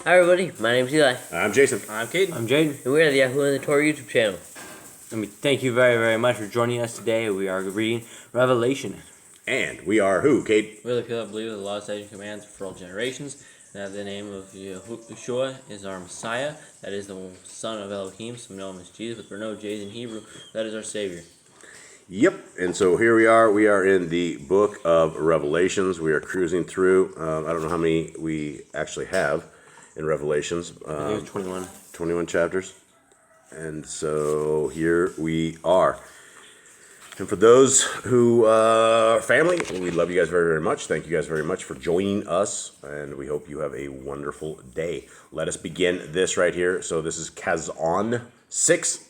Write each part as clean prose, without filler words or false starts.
Hi everybody, my name is Eli. I'm Jason. I'm Caden. I'm Jaden. And we're the Yahoo and the Torah YouTube channel. And we thank you very, very much for joining us today. We are reading Revelation. And we are who, Kate? We are the people that believe that the law, statutes, and commands for all generations, and that the name of Yeshua is our Messiah, that is the son of Elohim, some know him as Jesus, but there are no J's in Hebrew, that is our Savior. Yep. And so here we are. We are in the book of Revelations. We are cruising through. I don't know how many we actually have in Revelations. I think it's 21. 21 chapters. And so here we are. And for those who are family, we love you guys very, very much. Thank you guys very much for joining us. And we hope you have a wonderful day. Let us begin this right here. So this is Kazan 6.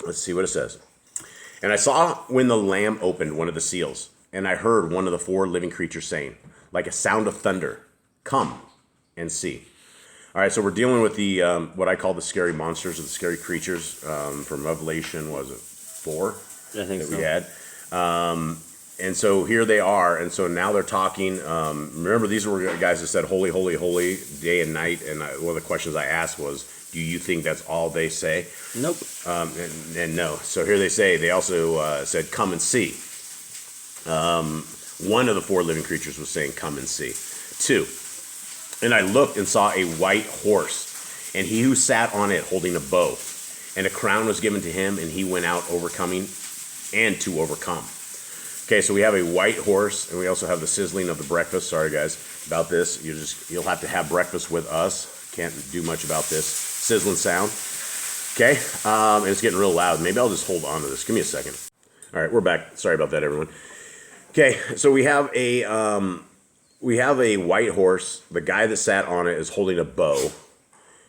Let's see what it says. And I saw when the Lamb opened one of the seals, and I heard one of the four living creatures saying, like a sound of thunder, "Come and see." All right, so we're dealing with the what I call the scary monsters or the scary creatures from Revelation, was it 4? I think that so. we had. And so here they are, and so now they're talking. Remember, these were guys that said, "Holy, holy, holy," day and night, and one of the questions I asked was, do you think that's all they say? Nope. And no. So here they also said, "Come and see." One of the four living creatures was saying, "Come and see." 2. And I looked and saw a white horse, and he who sat on it holding a bow, and a crown was given to him, and he went out overcoming and to overcome. Okay, so we have a white horse, and we also have the sizzling of the breakfast. Sorry guys about this. You'll have to have breakfast with us. Can't do much about this sizzling sound. Okay, and it's getting real loud. Maybe I'll just hold on to this. Give me a second. All right, we're back. Sorry about that, everyone. Okay, so we have a white horse. The guy that sat on it is holding a bow,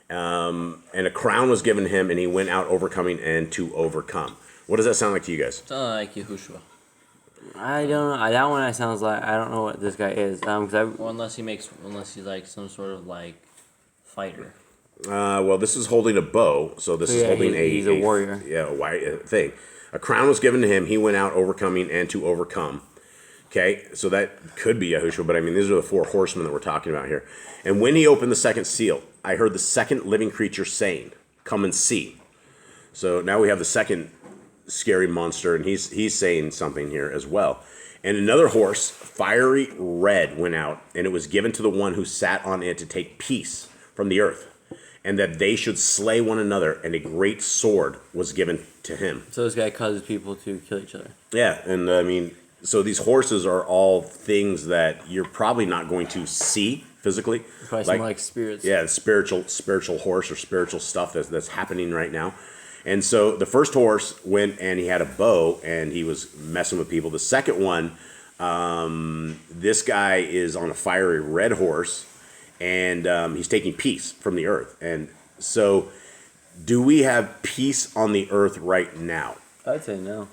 and a crown was given him, and he went out overcoming and to overcome. What does that sound like to you guys? Sounds like Yahushua. I don't know. That one sounds like, I don't know what this guy is. Well, unless he's like some sort of like fighter. Well, this is holding a bow, so this is holding he's a warrior. Yeah, a white thing. A crown was given to him. He went out overcoming and to overcome. Okay, so that could be Yahushua, but I mean, these are the four horsemen that we're talking about here. And when he opened the second seal, I heard the second living creature saying, "Come and see." So now we have the second scary monster, and he's saying something here as well. And another horse, fiery red, went out, and it was given to the one who sat on it to take peace from the earth, and that they should slay one another, and a great sword was given to him. So this guy causes people to kill each other. Yeah, and I mean, so these horses are all things that you're probably not going to see physically. Probably some like spirits. Yeah, spiritual horse or spiritual stuff that's happening right now. And so the first horse went and he had a bow and he was messing with people. The second one, this guy is on a fiery red horse, and he's taking peace from the earth. And so do we have peace on the earth right now? I'd say no.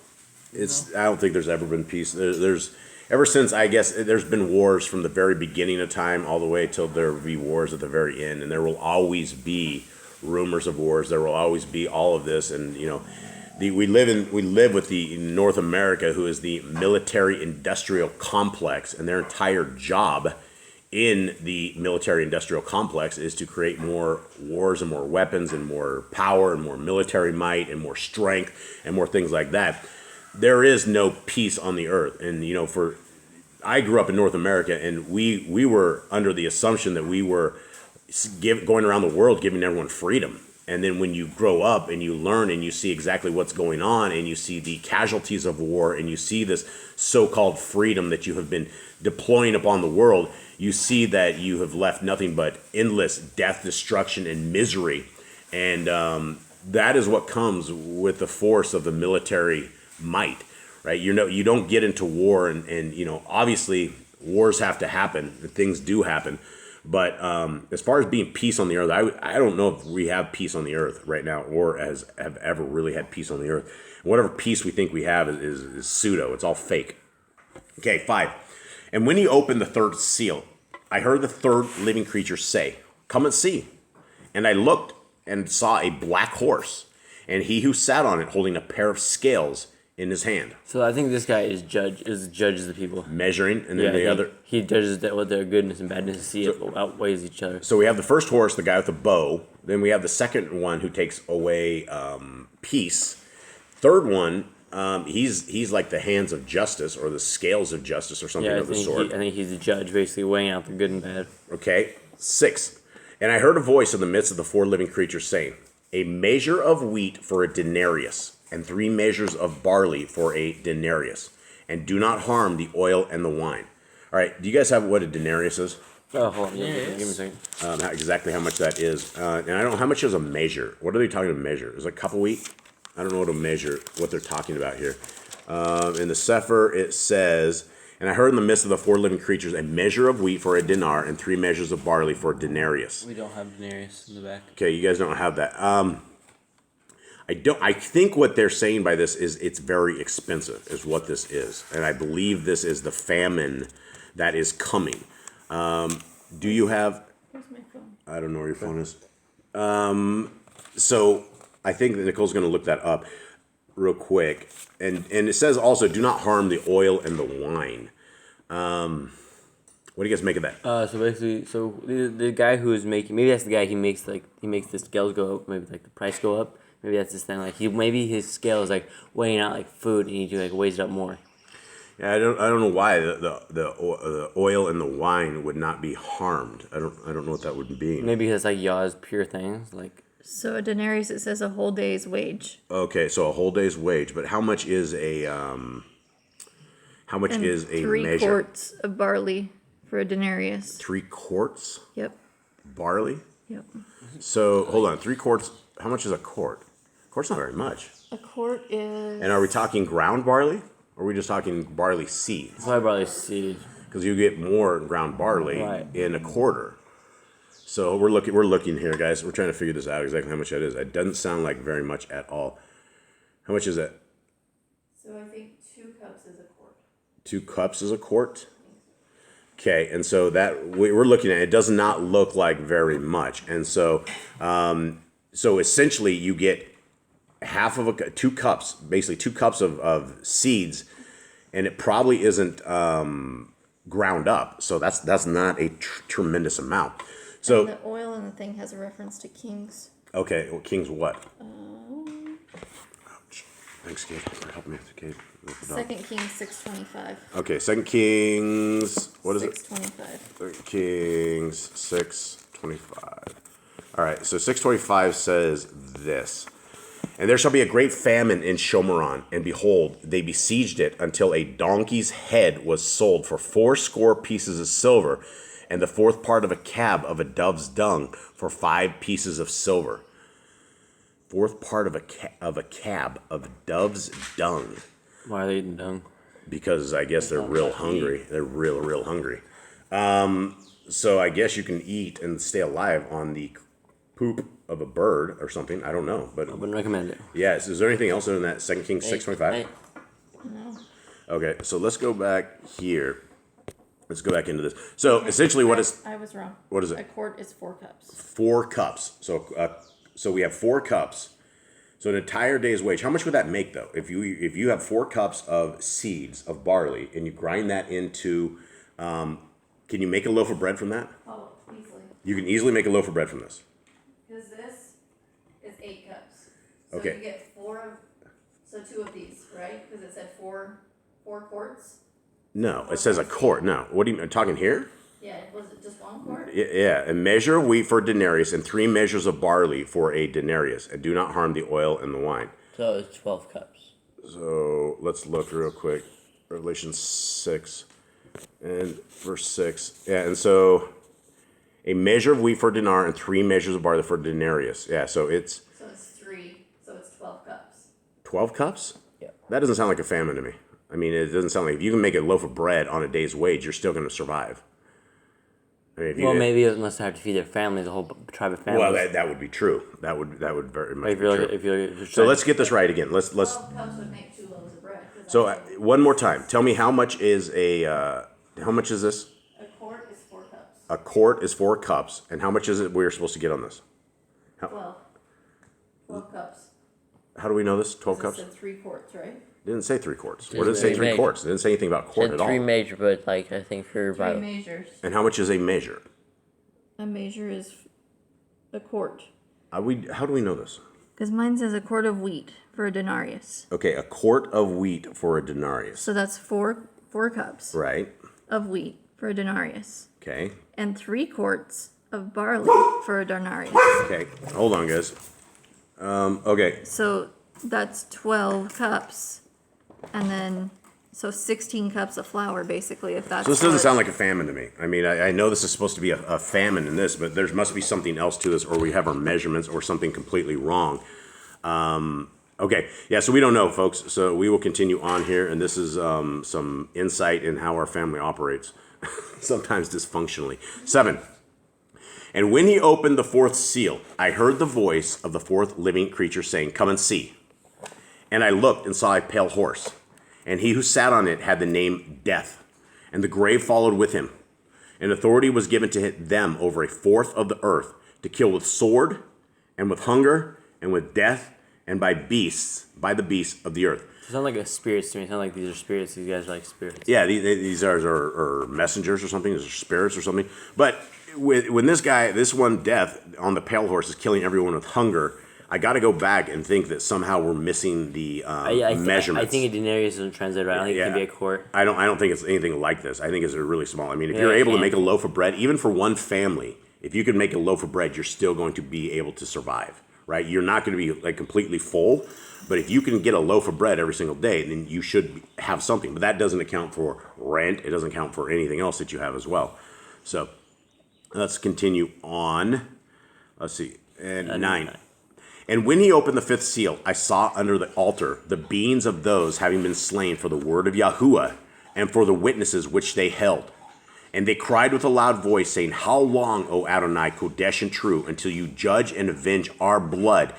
I don't think there's ever been peace. There's ever since, I guess, there's been wars from the very beginning of time all the way till there will be wars at the very end, and there will always be rumors of wars. There will always be all of this, and you know, we live with the North America, who is the military-industrial complex, and their entire job in the military-industrial complex is to create more wars and more weapons and more power and more military might and more strength and more things like that. There is no peace on the earth. And you know, I grew up in North America, and we were under the assumption that we were going around the world giving everyone freedom. And then when you grow up and you learn and you see exactly what's going on, and you see the casualties of war, and you see this so-called freedom that you have been deploying upon the world, you see that you have left nothing but endless death, destruction, and misery. And that is what comes with the force of the military might, right? You don't get into war, and you know, obviously wars have to happen, things do happen, but as far as being peace on the earth, I don't know if we have peace on the earth right now, or have ever really had peace on the earth. Whatever peace we think we have is pseudo. It's all fake. Okay, 5. And when he opened the third seal, I heard the third living creature say, "Come and see." And I looked and saw a black horse, and he who sat on it holding a pair of scales in his hand, So I think this guy judges the people. measuring, and then Yeah, the other. he judges what their goodness and badness to see if it outweighs each other. So we have the first horse, the guy with the bow. Then we have the second one who takes away peace. Third one, he's like the hands of justice or the scales of justice or something Yeah, of the sort. I think he's the judge, basically weighing out the good and bad. Okay, 6. And I heard a voice in the midst of the 4 living creatures saying, a measure of wheat for a denarius, and 3 measures of barley for a denarius, and do not harm the oil and the wine. All right, do you guys have what a denarius is? Oh, hold on. Give me Yes. a second. Exactly how much that is. And I don't know how much is a measure. What are they talking about measure? Is it a cup of wheat? I don't know what to measure, what they're talking about here. In the Sefer, it says, and I heard in the midst of the 4 living creatures a measure of wheat for a dinar and 3 measures of barley for a denarius. We don't have denarius in the back. Okay, you guys don't have that. I think what they're saying by this is it's very expensive, is what this is. And I believe this is the famine that is coming. Do you have... Where's my phone? I don't know where your phone is. So I think that Nicole's going to look that up real quick. And it says also, do not harm the oil and the wine. What do you guys make of that? So basically, the guy who is making, maybe that's the guy he makes the scales go up, maybe like the price go up. Maybe that's his thing. Like maybe his scale is like weighing out like food, and he like weighs it up more. Yeah, I don't know why the oil and the wine would not be harmed. I don't know what that would be. Maybe it's like Yah's pure things, like. So a denarius, it says a whole day's wage. Okay, so a whole day's wage, but how much is a And measure? 3 quarts of barley for a denarius. 3 quarts Yep. barley. Yep. So hold on, 3 quarts. How much is a quart? A quart's not very much. A quart is. And are we talking ground barley, or are we just talking barley seeds? Probably barley seed. Because you get more ground barley Right. in a quarter. So we're looking here, guys. We're trying to figure this out exactly how much that is. It doesn't sound like very much at all. How much is that? So I think 2 cups is a quart. 2 cups is a quart. Okay, and so that we're looking at, it does not look like very much, and so so essentially you get half of 2 cups, basically 2 cups of seeds, and it probably isn't ground up, so that's not a tremendous amount. So And the oil in the thing has a reference to kings. okay, well, King's what? Ouch. Thanks, Kate, for helping me with the Kate. 2 Kings 6:25. Okay, 2 Kings. What is it? 6:25. 2 Kings 6:25. All right, so 6:25 says this. And there shall be a great famine in Shomeron, and behold, they besieged it until a donkey's head was sold for 80 pieces of silver, and the 4th part of a cab of a dove's dung for 5 pieces of silver. 4th part of a cab of dove's dung. Why are they eating dung? Because I guess they're real hungry. They're real hungry. So I guess you can eat and stay alive on the poop of a bird or something. I don't know, but I wouldn't recommend it. yeah. Is there anything else in that 2 Kings 6:25? Hey, No. Okay, so let's go back here. Let's go back into this. So essentially, what is I was wrong. what is it? A quart is 4 cups. 4 cups? So we have 4 cups. So an entire day's wage. How much would that make though? If you have 4 cups of seeds of barley and you grind that into, can you make a loaf of bread from that? Oh, easily. You can easily make a loaf of bread from this. Because this is 8 cups. So Okay. you get 4 of, so 2 of these, right? Because it said 4 quarts. No, it says a quart. No, what are you talking here? Yeah, was it just 1 quart? Yeah, a measure of wheat for a denarius and 3 measures of barley for a denarius, and do not harm the oil and the wine. so it's 12 cups. So let's look real quick. Revelation 6 and verse 6. Yeah, and so a measure of wheat for a dinar and 3 measures of barley for a denarius. Yeah, so it's So it's 3, so it's 12 cups. 12 cups? Yeah. That doesn't sound like a famine to me. I mean, it doesn't sound like if you can make a loaf of bread on a day's wage, you're still going to survive. I mean, if you Well, maybe unless they have to feed their families, a whole tribe of families. Well, that would be true. That would very much If be you're true. like, if you're So let's get this right again. Let's 12 cups would make 2 loaves of bread. 'Cause so that's one more time. Tell me how much is how much is this? a quart is 4 cups. A quart is 4 cups, and how much is it we're supposed to get on this? 12. 12 cups. How do we know this? 12 'Cause cups. it said 3 quarts, right? It didn't say 3 quarts. What did it Didn't say say 3 major. quarts? It didn't say anything about quart Said at all. 3 major, but like I think for 3 Bible. measures. And how much is a measure? A measure is a quart. How do we know this? Because mine says a quart of wheat for a denarius. Okay, a quart of wheat for a denarius. So that's four cups Right. of wheat for a denarius. Okay. And 3 quarts of barley for a denarius. Okay. Hold on, guys. Okay. So that's 12 cups. And then, so 16 cups of flour, basically, if that's... So this doesn't sound like a famine to me. I mean, I know this is supposed to be a famine in this, but there must be something else to this, or we have our measurements or something completely wrong. Okay, yeah, so we don't know, folks. So we will continue on here, and this is some insight in how our family operates, sometimes dysfunctionally. 7. And when he opened the 4th seal, I heard the voice of the 4th living creature saying, "Come and see." And I looked and saw a pale horse, and he who sat on it had the name Death, and the grave followed with him. And authority was given to them over 1/4 of the earth, to kill with sword, and with hunger, and with death, and by the beasts of the earth. It sounds like a spirits to me. It sounds like these are spirits. These guys are like spirits. Yeah, these are messengers or something. These are spirits or something. But when this one Death on the pale horse is killing everyone with hunger, I got to go back and think that somehow we're missing the measurements. I think a denarius doesn't translate right. I don't think it can be a quart. I don't think it's anything like this. I think it's really small. I mean, if you're able to make a loaf of bread, even for one family, if you can make a loaf of bread, you're still going to be able to survive, right? You're not going to be like completely full, but if you can get a loaf of bread every single day, then you should have something. But that doesn't account for rent. It doesn't account for anything else that you have as well. So let's continue on. Let's see. And 9. And when he opened the 5th seal, I saw under the altar the beings of those having been slain for the word of Yahuwah and for the witnesses which they held. And they cried with a loud voice, saying, "How long, O Adonai, Kodesh and true, until you judge and avenge our blood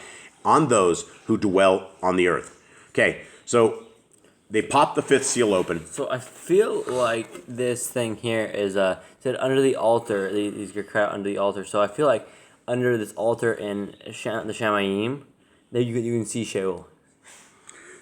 on those who dwell on the earth?" Okay, so they popped the 5th seal open. So I feel like this thing here is said under the altar. These are cry out under the altar. So I feel like under this altar in the Shamayim, that you can see Sheol.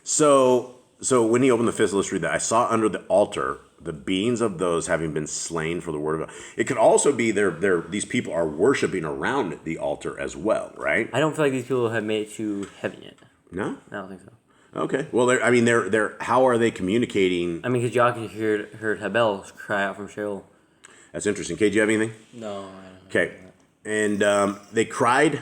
So when he opened the 5th, let's read that. I saw under the altar the beings of those having been slain for the word of God. It could also be these people are worshiping around the altar as well, right? I don't feel like these people have made it to heaven yet. No? I don't think so. Okay. Well, they're how are they communicating? I mean, because Joachim heard Habel cry out from Sheol. That's interesting. Kay, do you have anything? No, I don't. Okay. And they cried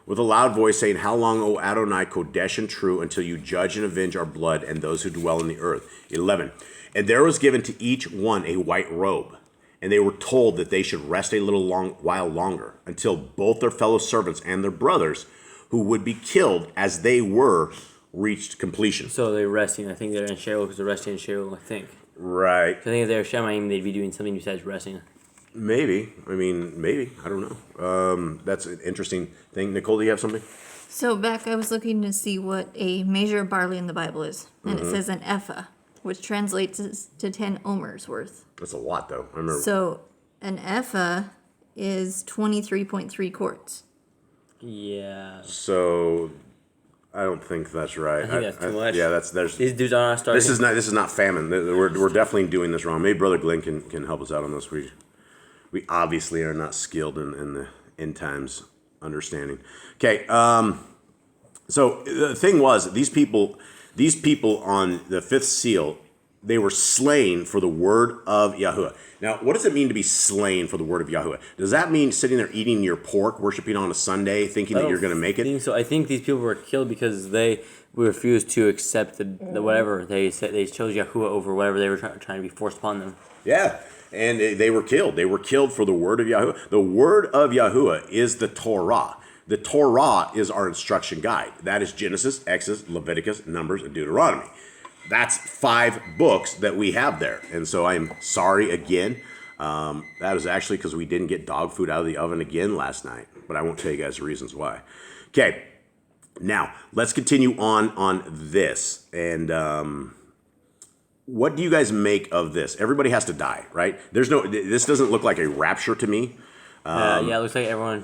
with a loud voice, saying, "How long, O Adonai, Kodesh and true, until you judge and avenge our blood and those who dwell in the earth?" 11. And there was given to each one a white robe, and they were told that they should rest a while longer, until both their fellow servants and their brothers, who would be killed as they were, reached completion. So they're resting. I think they're in Sheol because they're resting in Sheol, I think. Right. I think if they're Shamayim, they'd be doing something besides resting. Maybe. Maybe. I don't know. That's an interesting thing. Nicole, do you have something? So back, I was looking to see what a measure of barley in the Bible is. And it says an ephah, which translates to 10 omers worth. That's a lot, though. I remember. So an ephah is 23.3 quarts. Yeah. So I don't think that's right. I think that's too much. Yeah, there's. These dudes are not starting. This is not famine. We're definitely doing this wrong. Maybe Brother Glenn can help us out on this. We obviously are not skilled in the end times understanding. Okay. So the thing was, these people on the 5th seal, they were slain for the word of Yahuwah. Now, what does it mean to be slain for the word of Yahuwah? Does that mean sitting there eating your pork, worshiping on a Sunday, thinking that you're going to make it? So I think these people were killed because they refused to accept the whatever they said. They chose Yahuwah over whatever they were trying to be forced upon them. Yeah, and they were killed. They were killed for the word of Yahuwah. The word of Yahuwah is the Torah. The Torah is our instruction guide. That is Genesis, Exodus, Leviticus, Numbers, and Deuteronomy. That's 5 books that we have there. And so I'm sorry again. That is actually because we didn't get dog food out of the oven again last night. But I won't tell you guys the reasons why. Okay, now let's continue on this. And what do you guys make of this? Everybody has to die, right? This doesn't look like a rapture to me. Yeah, it looks like everyone.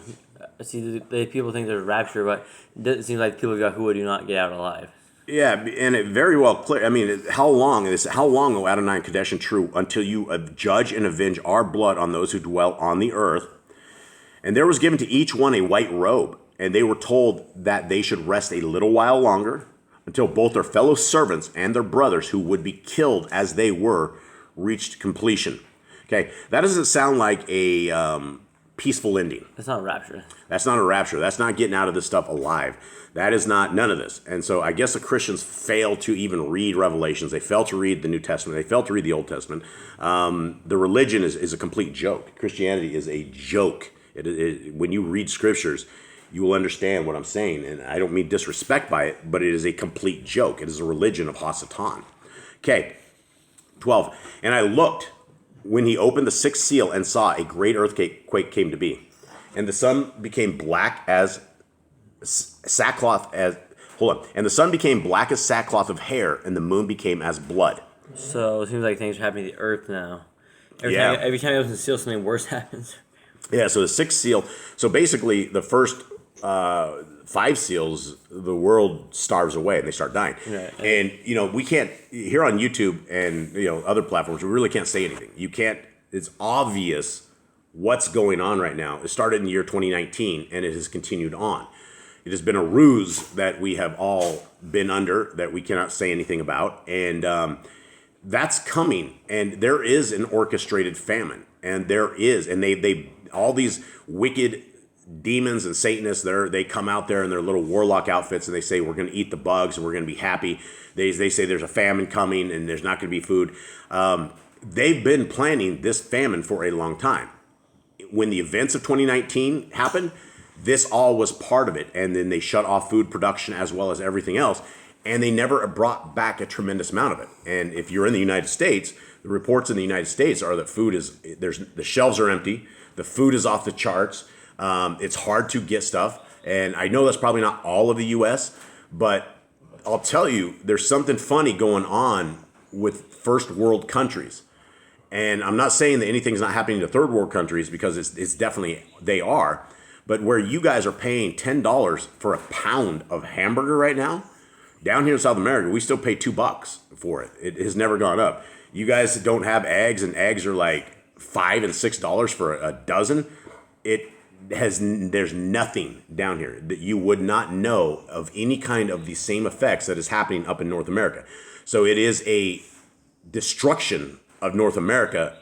See, the people think there's rapture, but it seems like people of Yahuwah do not get out alive. Yeah, and it very well clear. I mean, how long, O Adonai Kadesh and true, until you judge and avenge our blood on those who dwell on the earth? And there was given to each one a white robe, and they were told that they should rest a little while longer, until both their fellow servants and their brothers, who would be killed as they were, reached completion. Okay, that doesn't sound like a peaceful ending. That's not a rapture. That's not a rapture. That's not getting out of this stuff alive. That is not none of this. And so I guess the Christians fail to even read Revelations. They fail to read the New Testament. They fail to read the Old Testament. The religion is a complete joke. Christianity is a joke. When you read scriptures, you will understand what I'm saying. And I don't mean disrespect by it, but it is a complete joke. It is a religion of Hasatan. Okay, 12. And I looked when he opened the sixth seal and saw a great earthquake came to be. And the sun became black as sackcloth and the sun became black as sackcloth of hair, and the moon became as blood. So it seems like things are happening to the earth now. Every time you open the seal, something worse happens. Yeah, so the sixth seal. So basically, the first 5 seals, the world starves away and they start dying. Right. And we can't here on YouTube and other platforms. We really can't say anything. You can't. It's obvious what's going on right now. It started in the year 2019 and it has continued on. It has been a ruse that we have all been under that we cannot say anything about, and that's coming. And there is an orchestrated famine, and they all these wicked demons and Satanists. They come out there in their little warlock outfits, and they say we're going to eat the bugs and we're going to be happy. They say there's a famine coming and there's not going to be food. They've been planning this famine for a long time. When the events of 2019 happened, this all was part of it, and then they shut off food production as well as everything else, and they never brought back a tremendous amount of it. And if you're in the United States, the reports in the United States are that the shelves are empty, the food is off the charts, it's hard to get stuff, and I know that's probably not all of the U.S., but I'll tell you, there's something funny going on with first world countries. And I'm not saying that anything's not happening to third world countries, because it's definitely, they are. But where you guys are paying $10 for a pound of hamburger right now, down here in South America, we still pay $2 for it. It has never gone up. You guys don't have eggs, and eggs are like $5 and $6 for a dozen. There's nothing down here that you would not know of any kind of the same effects that is happening up in North America. So it is a destruction of North America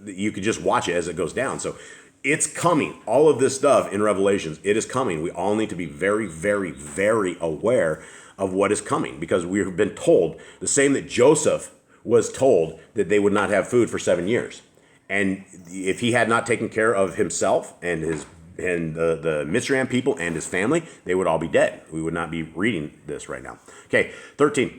you could just watch it as it goes down. So it's coming. All of this stuff in Revelations, it is coming. We all need to be very, very, very aware of what is coming, because we have been told the same that Joseph was told, that they would not have food for 7 years. And if he had not taken care of himself and the Mitzrayim people and his family, they would all be dead. We would not be reading this right now. Okay, 13.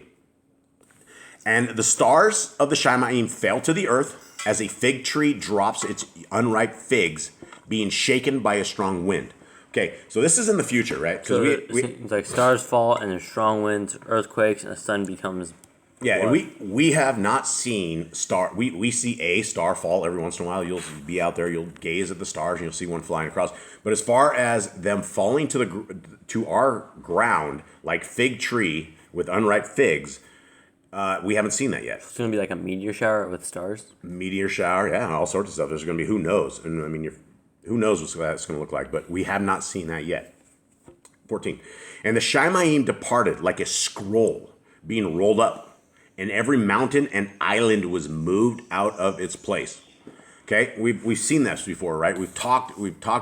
And the stars of the Shamayim fell to the earth, as a fig tree drops its unripe figs, being shaken by a strong wind. Okay, so this is in the future, right? So it's like stars fall and there's strong winds, earthquakes, and the sun becomes. Yeah, and we have not seen we see a star fall every once in a while. You'll be out there, you'll gaze at the stars, and you'll see one flying across. But as far as them falling to our ground like fig tree with unripe figs, we haven't seen that yet. It's going to be like a meteor shower with stars. Meteor shower, yeah, all sorts of stuff. There's going to be who knows, and I mean, who knows what that's going to look like. But we have not seen that yet. 14. And the Shamayim departed like a scroll being rolled up, and every mountain and island was moved out of its place. Okay, we've seen this before, right? We've talked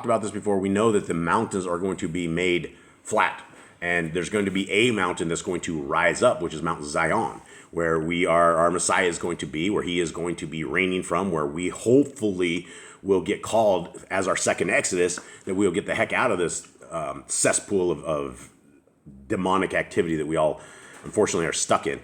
about this before. We know that the mountains are going to be made flat, and there's going to be a mountain that's going to rise up, which is Mount Zion, where our Messiah is going to be, where he is going to be reigning from, where we hopefully will get called as our second Exodus, that we'll get the heck out of this cesspool of demonic activity that we all unfortunately are stuck in.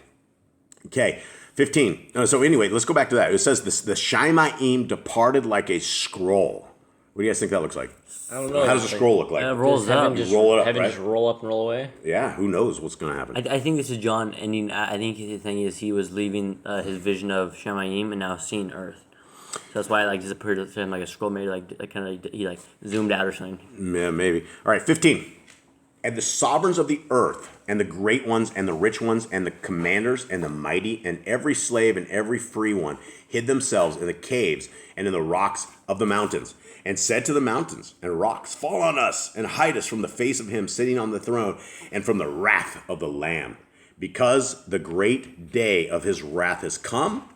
Okay, 15. So anyway, let's go back to that. It says the Shamayim departed like a scroll. What do you guys think that looks like? I don't know. How does a scroll look like? It rolls up. Roll it up, heaven right? just roll up and roll away. Yeah, who knows what's going to happen? I think this is John ending. I think the thing is he was leaving his vision of Shamayim and now seeing Earth. So that's why it disappeared to him like a scroll, maybe he zoomed out or something. Yeah, maybe. All right, 15. And the sovereigns of the earth, and the great ones, and the rich ones, and the commanders, and the mighty, and every slave, and every free one, hid themselves in the caves and in the rocks of the mountains, and said to the mountains and rocks, fall on us, and hide us from the face of him sitting on the throne, and from the wrath of the Lamb. Because the great day of his wrath has come,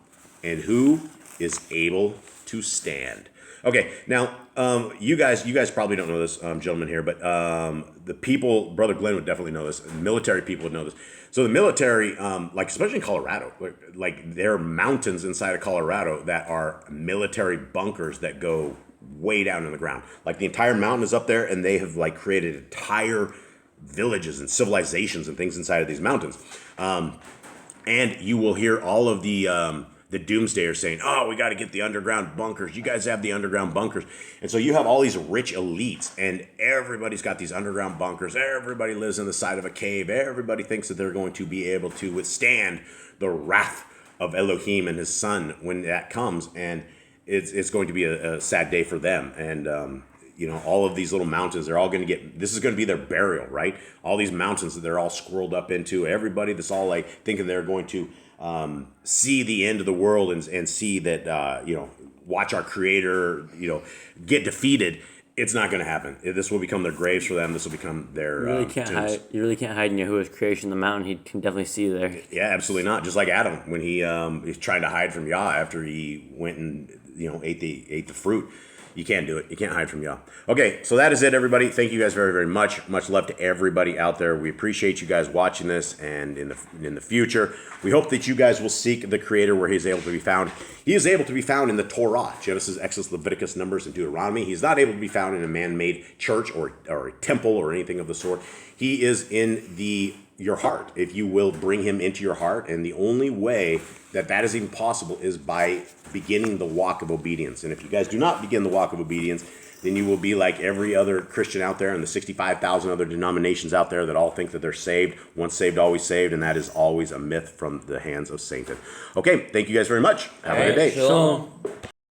and who is able to stand? Okay, now, you guys probably don't know this, gentlemen here, but the people, Brother Glenn would definitely know this, military people would know this. So the military, like especially in Colorado, like there are mountains inside of Colorado that are military bunkers that go way down in the ground. Like the entire mountain is up there, and they have like created entire villages and civilizations and things inside of these mountains. And you will hear all of the doomsdayers saying, oh, we got to get the underground bunkers. You guys have the underground bunkers. And so you have all these rich elites, and everybody's got these underground bunkers. Everybody lives in the side of a cave. Everybody thinks that they're going to be able to withstand the wrath of Elohim and his son when that comes. And it's going to be a sad day for them. And, all of these little mountains, they're all going to this is going to be their burial, right? All these mountains that they're all squirreled up into. Everybody that's all like thinking they're going to see the end of the world and see that, watch our creator, get defeated. It's not going to happen. This will become their graves for them. This will become their You really can't tombs. hide. You really can't hide in Yahuwah's creation, the mountain. He can definitely see you there. Yeah, absolutely not. Just like Adam when he's trying to hide from Yah after he went and ate the fruit. You can't do it. You can't hide from Yah. Okay, so that is it, everybody. Thank you guys very, very much. Much love to everybody out there. We appreciate you guys watching this, and in the future, we hope that you guys will seek the Creator where He is able to be found. He is able to be found in the Torah, Genesis, Exodus, Leviticus, Numbers, and Deuteronomy. He's not able to be found in a man-made church or a temple or anything of the sort. He is in your heart, if you will bring Him into your heart, and the only way that is even possible is by beginning the walk of obedience. And if you guys do not begin the walk of obedience, then you will be like every other Christian out there and the 65,000 other denominations out there that all think that they're saved, once saved, always saved, and that is always a myth from the hands of Satan. Okay, thank you guys very much. Have a good day. Shalom.